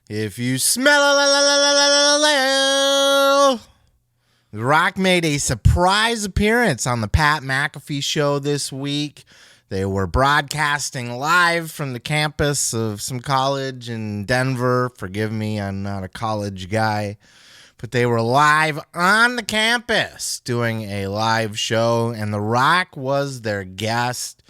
If you smell The Rock made a surprise appearance on the Pat McAfee Show this week. They were broadcasting live from the campus of some college in Denver. Forgive me, I'm not a college guy. But they were live on the campus doing a live show, and The Rock was their guest.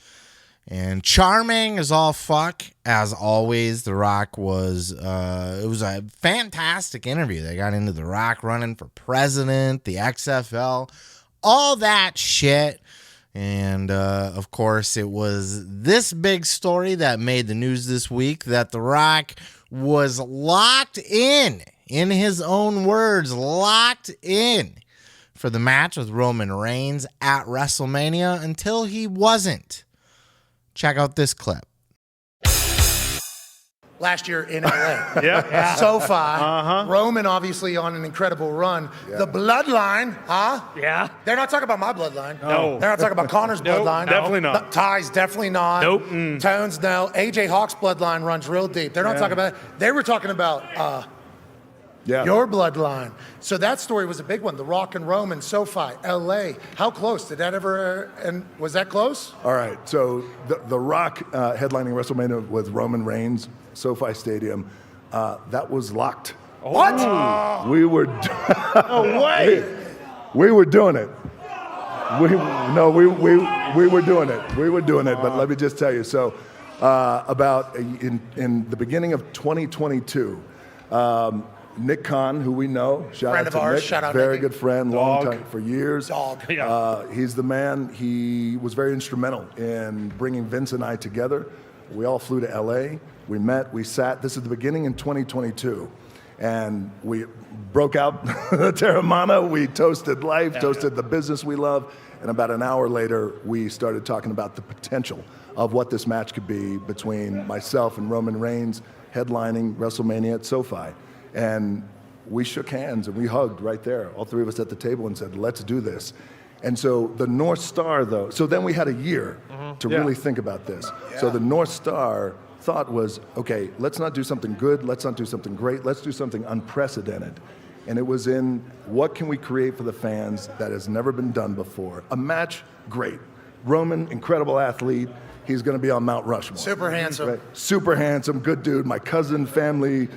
And charming as all fuck, as always. The Rock was, it was a fantastic interview. They got into The Rock running for president, the XFL, all that shit. And, of course, it was this big story that made the news this week, that The Rock was locked in his own words, locked in for the match with Roman Reigns at WrestleMania until he wasn't. Check out this clip. Last year in LA. Yeah. SoFi. Roman obviously on an incredible run. Yeah. The bloodline, huh? Yeah. They're not talking about my bloodline. No. They're not talking about Connor's bloodline. Definitely not. Ty's definitely not. Nope. Tones, no. AJ Hawk's bloodline runs real deep. They're not talking about it. They were talking about your bloodline. So that story was a big one. The Rock and Roman, SoFi, LA. How close? Did that ever, and was that close? All right, so the Rock headlining WrestleMania with Roman Reigns, SoFi Stadium, that was locked. What? We were No way. we were doing it. We were doing it. We were doing it, but let me just tell you. So about in the beginning of 2022, Nick Khan, who we know, Friend of ours, shout out very Nicky. good friend, long time, for years. Dog. He's the man. He was very instrumental in bringing Vince and I together. We all flew to LA. We met. We sat. This is the beginning in 2022, and we broke out the Terramana. We toasted life, toasted the business we love, and about an hour later, we started talking about the potential of what this match could be between myself and Roman Reigns headlining WrestleMania at SoFi. And we shook hands and we hugged right there, all three of us at the table, and said, let's do this. And so the North Star, though, so then we had a year to really think about this. Yeah. So the North Star thought was, okay, let's not do something good, let's not do something great, let's do something unprecedented. And it was in what can we create for the fans that has never been done before. A match, great. Roman, incredible athlete. He's going to be on Mount Rushmore. Super handsome. Right? Super handsome, good dude. My cousin, family.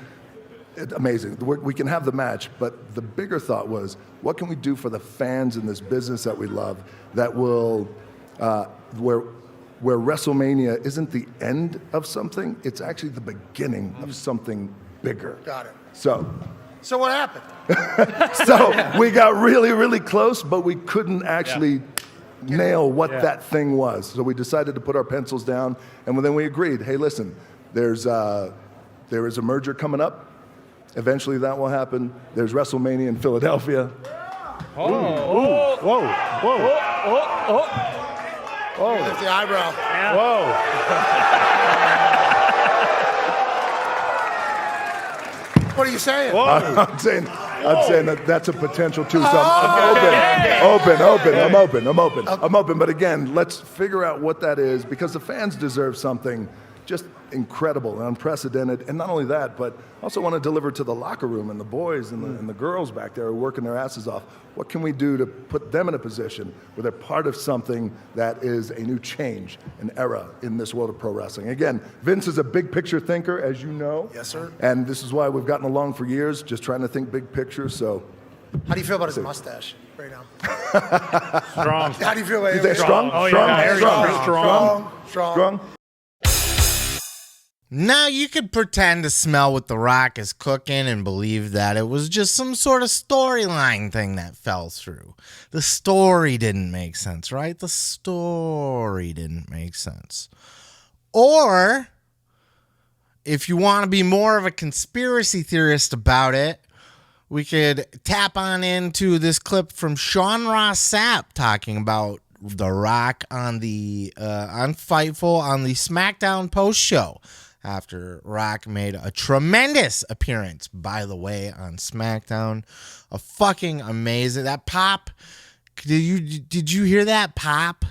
Amazing. We can have the match, but the bigger thought was, what can we do for the fans in this business that we love that will, where WrestleMania isn't the end of something, it's actually the beginning of something bigger. Got it. So what happened? so we got really, really close, but we couldn't actually nail what that thing was. So we decided to put our pencils down, and then we agreed, hey, listen, there is a merger coming up. Eventually that will happen. There's WrestleMania in Philadelphia. Whoa. Lift the eyebrow. Yeah. Whoa. What are you saying? I'm saying that's a potential too. So I'm open. But again, let's figure out what that is, because the fans deserve something just incredible and unprecedented. And not only that, but also want to deliver to the locker room and the boys and the girls back there who are working their asses off. What can we do to put them in a position where they're part of something that is a new change, an era in this world of pro wrestling? Again, Vince is a big picture thinker, as you know. Yes, sir. And this is why we've gotten along for years, just trying to think big picture. So, how do you feel about his mustache right now? Strong. How do you feel about you think strong? Oh, Strong? yeah. Strong. Now, you could pretend to smell what The Rock is cooking and believe that it was just some sort of storyline thing that fell through. The story didn't make sense, right? The story didn't make sense. Or, if you want to be more of a conspiracy theorist about it, we could tap on into this clip from Sean Ross Sapp talking about The Rock on the on Fightful on the Smackdown post show, after Rock made a tremendous appearance, by the way, on SmackDown. A fucking amazing, that pop. Did you hear that pop?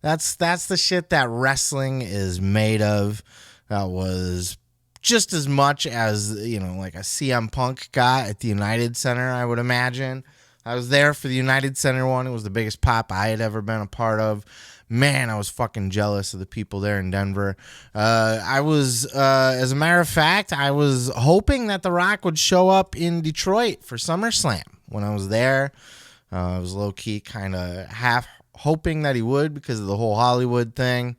That's the shit that wrestling is made of. That was just as much as, like a CM Punk got at the United Center, I would imagine. I was there for the United Center one. It was the biggest pop I had ever been a part of. Man, I was fucking jealous of the people there in Denver. I was, as a matter of fact, I was hoping that The Rock would show up in Detroit for SummerSlam. When I was there, I was low-key kind of half hoping that he would because of the whole Hollywood thing,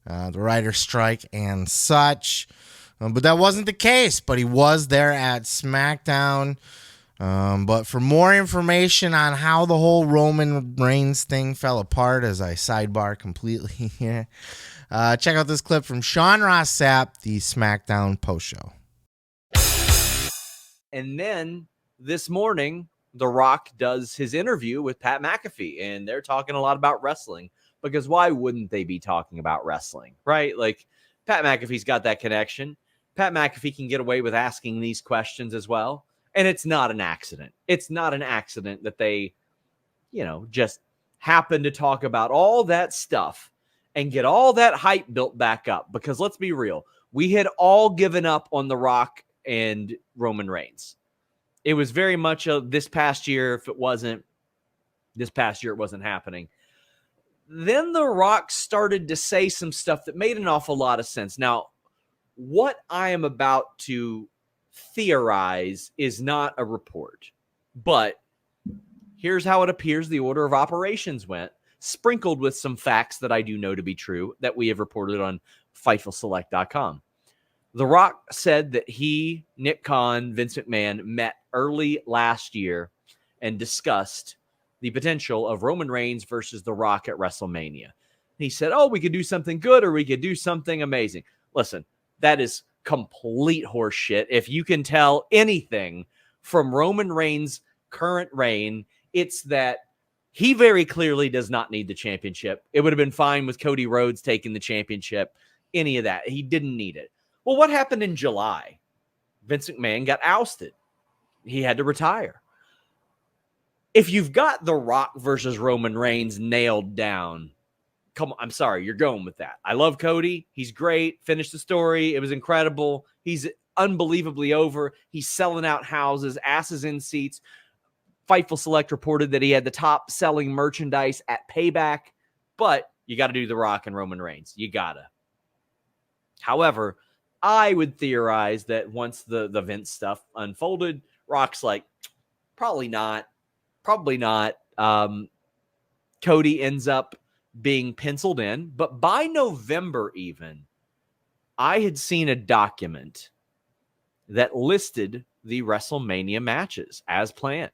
the writer's strike and such. But that wasn't the case, but he was there at SmackDown. But for more information on how the whole Roman Reigns thing fell apart, as I sidebar completely here, check out this clip from Sean Ross Sapp, the SmackDown post-show. And then this morning, The Rock does his interview with Pat McAfee, and they're talking a lot about wrestling, because why wouldn't they be talking about wrestling, right? Like, Pat McAfee's got that connection. Pat McAfee can get away with asking these questions as well. And it's not an accident. It's not an accident that they, just happen to talk about all that stuff and get all that hype built back up. Because let's be real, we had all given up on The Rock and Roman Reigns. It was very much this past year, if it wasn't this past year, it wasn't happening. Then The Rock started to say some stuff that made an awful lot of sense. Now, what I am about to theorize is not a report, but here's how it appears the order of operations went, sprinkled with some facts that I do know to be true that we have reported on FightfulSelect.com. The Rock said that he, Nick Khan, Vince McMahon met early last year and discussed the potential of Roman Reigns versus The Rock at WrestleMania. He said, we could do something good or we could do something amazing. Listen, that is complete horse shit. If you can tell anything from Roman Reigns' current reign, it's that he very clearly does not need the championship. It would have been fine with Cody Rhodes taking the championship, any of that. He didn't need it. Well, what happened in July? Vince McMahon got ousted. He had to retire. If you've got The Rock versus Roman Reigns nailed down, come on, I'm sorry, you're going with that. I love Cody. He's great. Finished the story. It was incredible. He's unbelievably over. He's selling out houses, asses in seats. Fightful Select reported that he had the top selling merchandise at Payback, but you got to do The Rock and Roman Reigns. You got to. However, I would theorize that once the Vince stuff unfolded, Rock's like, probably not. Cody ends up being penciled in, but by November even, I had seen a document that listed the WrestleMania matches as planned.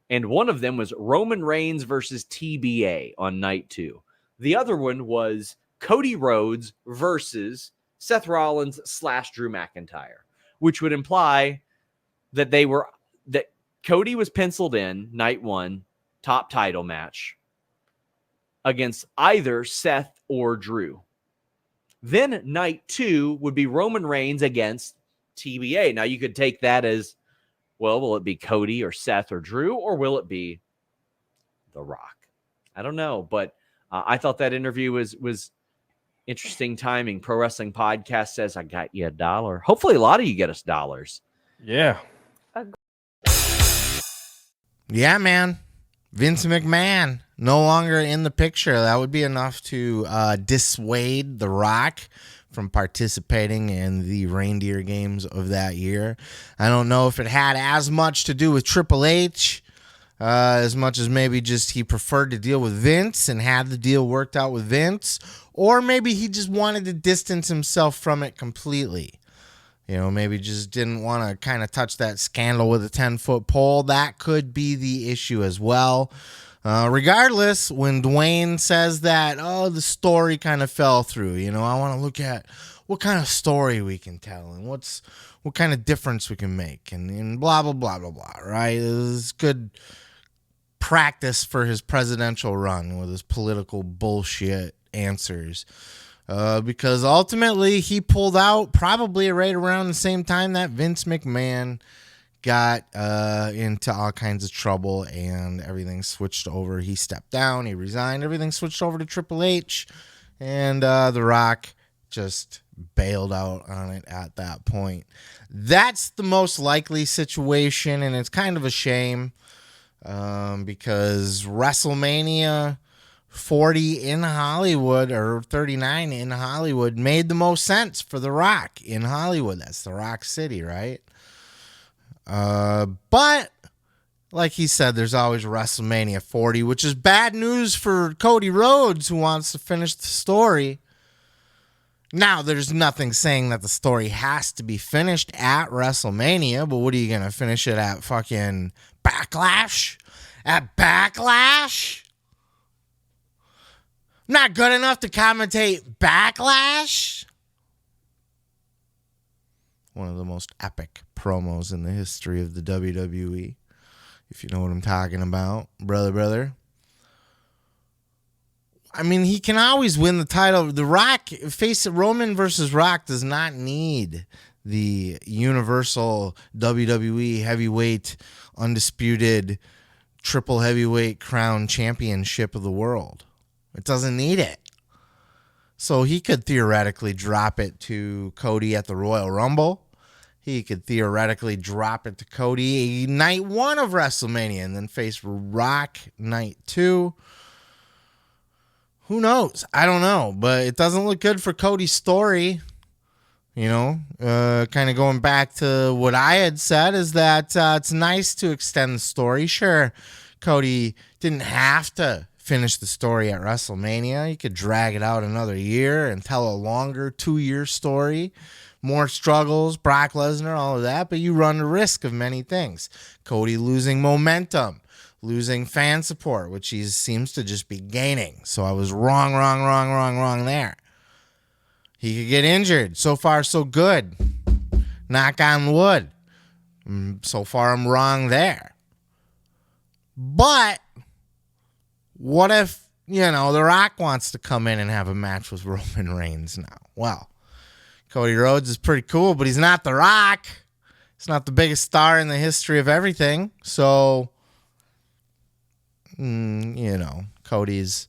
And one of them was Roman Reigns versus TBA on night 2. The other one was Cody Rhodes versus Seth Rollins / Drew McIntyre, which would imply that that Cody was penciled in night 1, top title match against either Seth or Drew. Then night 2 would be Roman Reigns against TBA. Now you could take that as, well, will it be Cody or Seth or Drew, or will it be The Rock? I don't know, but I thought that interview was interesting timing. Pro Wrestling Podcast says, I got you $1. Hopefully a lot of you get us dollars. Yeah. Yeah, man. Vince McMahon no longer in the picture. That would be enough to dissuade The Rock from participating in the reindeer games of that year. I don't know if it had as much to do with Triple H as much as maybe just he preferred to deal with Vince and had the deal worked out with Vince, or maybe he just wanted to distance himself from it completely. Maybe just didn't want to kind of touch that scandal with a 10-foot pole. That could be the issue as well. Regardless, when Dwayne says that, the story kind of fell through, I want to look at what kind of story we can tell and what kind of difference we can make and blah, blah, blah, blah, blah, right? It was good practice for his presidential run with his political bullshit answers. Because ultimately he pulled out probably right around the same time that Vince McMahon got into all kinds of trouble and everything switched over. He stepped down, he resigned, everything switched over to Triple H, and The Rock just bailed out on it at that point. That's the most likely situation, and it's kind of a shame because WrestleMania 40 in Hollywood or 39 in Hollywood made the most sense for The Rock in Hollywood. That's the Rock City, right? But like he said, there's always WrestleMania 40, which is bad news for Cody Rhodes, who wants to finish the story. Now, there's nothing saying that the story has to be finished at WrestleMania, but what are you going to finish it at fucking Backlash? At Backlash? Not good enough to commentate Backlash? One of the most epic promos in the history of the WWE, if you know what I'm talking about, brother. I mean, he can always win the title. The Rock, face it, Roman versus Rock does not need the Universal WWE Heavyweight Undisputed Triple Heavyweight Crown Championship of the world. It doesn't need it. So he could theoretically drop it to Cody at the Royal Rumble. He could theoretically drop it to Cody night 1 of WrestleMania and then face Rock night 2. Who knows? I don't know, but it doesn't look good for Cody's story. You know, kind of going back to what I had said is that it's nice to extend the story. Sure, Cody didn't have to finish the story at WrestleMania. You could drag it out another year and tell a longer 2-year story. More struggles, Brock Lesnar, all of that, but you run the risk of many things. Cody losing momentum, losing fan support, which he seems to just be gaining. So I was wrong there. He could get injured. So far, so good. Knock on wood. So far, I'm wrong there. But what if, The Rock wants to come in and have a match with Roman Reigns now? Well, Cody Rhodes is pretty cool, but he's not The Rock. He's not the biggest star in the history of everything. So, Cody's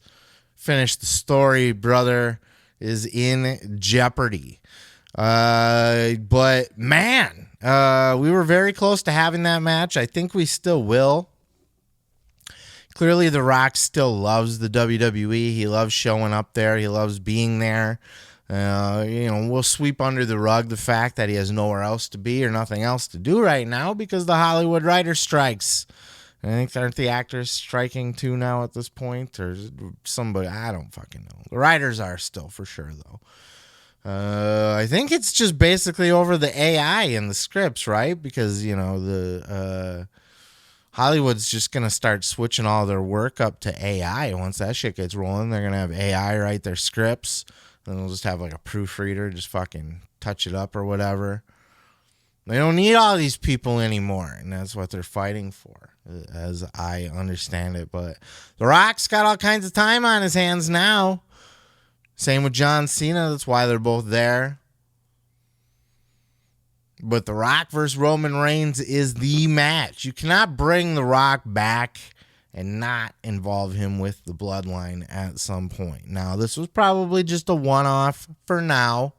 finished the story, brother, is in jeopardy. But, man, we were very close to having that match. I think we still will. Clearly, The Rock still loves the WWE. He loves showing up there. He loves being there. We'll sweep under the rug the fact that he has nowhere else to be or nothing else to do right now because the Hollywood writer strikes. I think, aren't the actors striking too now at this point? Or somebody, I don't fucking know. The writers are still for sure, though. I think it's just basically over the AI and the scripts, right? Because, Hollywood's just going to start switching all their work up to AI. Once that shit gets rolling, they're going to have AI write their scripts. Then they'll just have like a proofreader just fucking touch it up or whatever. They don't need all these people anymore, and that's what they're fighting for, as I understand it. But The Rock's got all kinds of time on his hands now. Same with John Cena. That's why they're both there. But The Rock versus Roman Reigns is the match. You cannot bring The Rock back and not involve him with the bloodline at some point. Now, this was probably just a one-off for now.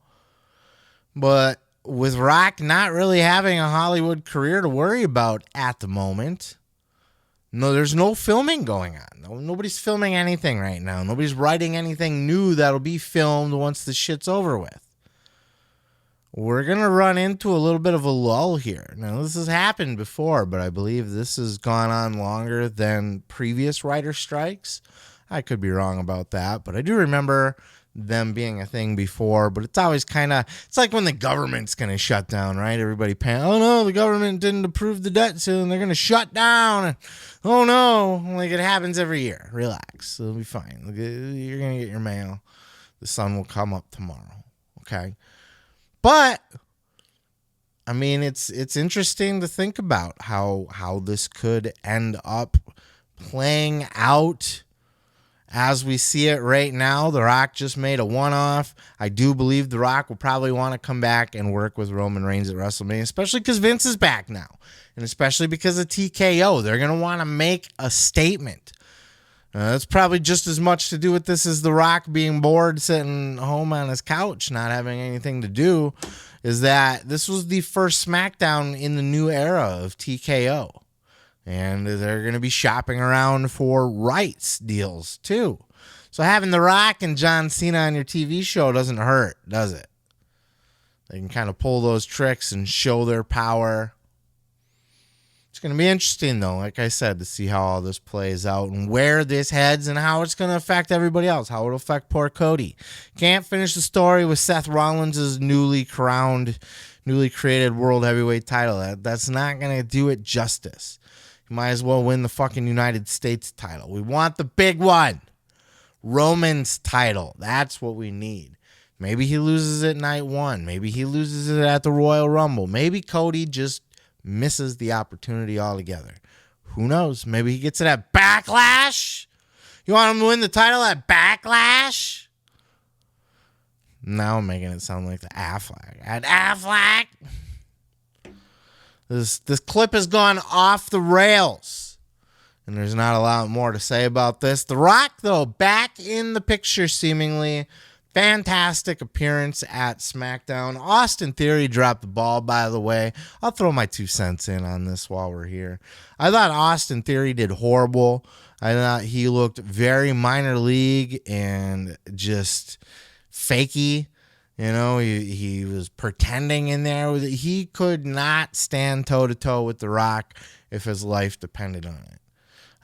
But with Rock not really having a Hollywood career to worry about at the moment, no, there's no filming going on. Nobody's filming anything right now. Nobody's writing anything new that'll be filmed once the shit's over with. We're going to run into a little bit of a lull here. Now, this has happened before, but I believe this has gone on longer than previous writer strikes. I could be wrong about that, but I do remember them being a thing before, but it's always kind of, it's like when the government's going to shut down, right? Everybody oh no, the government didn't approve the debt soon. They're going to shut down. Oh no, like it happens every year. Relax. It'll be fine. You're going to get your mail. The sun will come up tomorrow. Okay. But I mean, it's interesting to think about how this could end up playing out as we see it right now. The Rock just made a one-off. I do believe The Rock will probably want to come back and work with Roman Reigns at WrestleMania, especially because Vince is back now, and especially because of TKO. They're going to want to make a statement. That's probably just as much to do with this as The Rock being bored sitting home on his couch, not having anything to do, is that this was the first SmackDown in the new era of TKO. And they're going to be shopping around for rights deals, too. So having The Rock and John Cena on your TV show doesn't hurt, does it? They can kind of pull those tricks and show their power. It's going to be interesting, though, like I said, to see how all this plays out and where this heads and how it's going to affect everybody else, how it'll affect poor Cody. Can't finish the story with Seth Rollins' newly created World Heavyweight title. That's not going to do it justice. You might as well win the fucking United States title. We want the big one. Roman's title. That's what we need. Maybe he loses it night one. Maybe he loses it at the Royal Rumble. Maybe Cody just misses the opportunity altogether. Who knows? Maybe he gets it at Backlash. You want him to win the title at Backlash? Now I'm making it sound like the Affleck. At Affleck. This clip has gone off the rails. And there's not a lot more to say about this. The Rock, though, back in the picture seemingly. Fantastic appearance at SmackDown. Austin Theory dropped the ball, by the way. I'll throw my 2 cents in on this while we're here. I thought Austin Theory did horrible. I thought he looked very minor league and just fakey. You know, he was pretending in there. He could not stand toe-to-toe with The Rock if his life depended on it.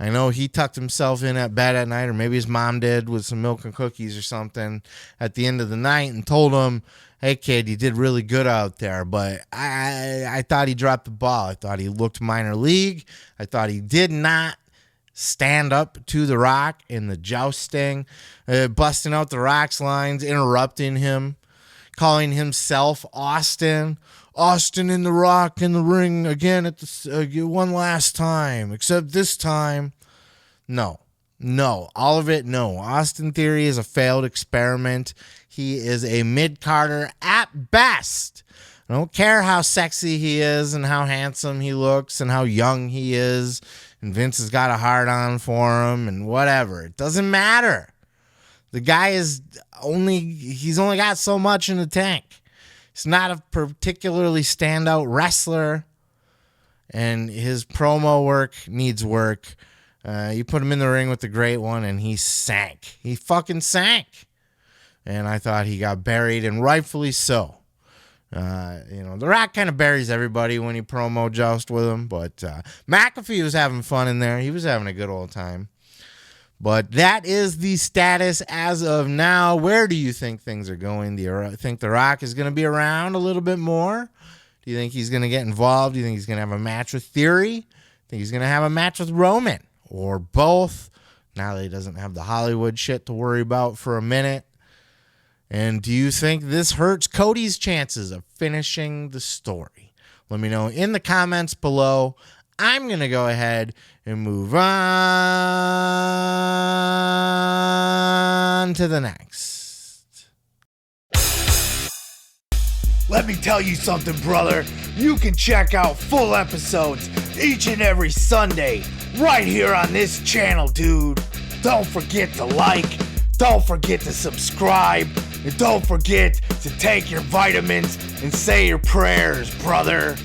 I know he tucked himself in at bed at night, or maybe his mom did with some milk and cookies or something at the end of the night and told him, hey, kid, you did really good out there. But I thought he dropped the ball. I thought he looked minor league. I thought he did not stand up to The Rock in the jousting, busting out The Rock's lines, interrupting him, calling himself Austin in The Rock in the ring again at the one last time, except this time. No, all of it, no. Austin Theory is a failed experiment. He is a mid-carder at best. I don't care how sexy he is and how handsome he looks and how young he is, and Vince has got a hard-on for him and whatever. It doesn't matter. The guy he's only got so much in the tank. He's not a particularly standout wrestler, and his promo work needs work. You put him in the ring with the great one, and he sank. He fucking sank. And I thought he got buried, and rightfully so. The Rock kind of buries everybody when he promo joust with him, but McAfee was having fun in there. He was having a good old time. But that is the status as of now. Where do you think things are going? Do you think The Rock is going to be around a little bit more? Do you think he's going to get involved? Do you think he's going to have a match with Theory? Do you think he's going to have a match with Roman? Or both? Now that he doesn't have the Hollywood shit to worry about for a minute. And do you think this hurts Cody's chances of finishing the story? Let me know in the comments below. I'm going to go ahead and move on to the next. Let me tell you something, brother. You can check out full episodes each and every Sunday right here on this channel, dude. Don't forget to like, don't forget to subscribe, and don't forget to take your vitamins and say your prayers, brother.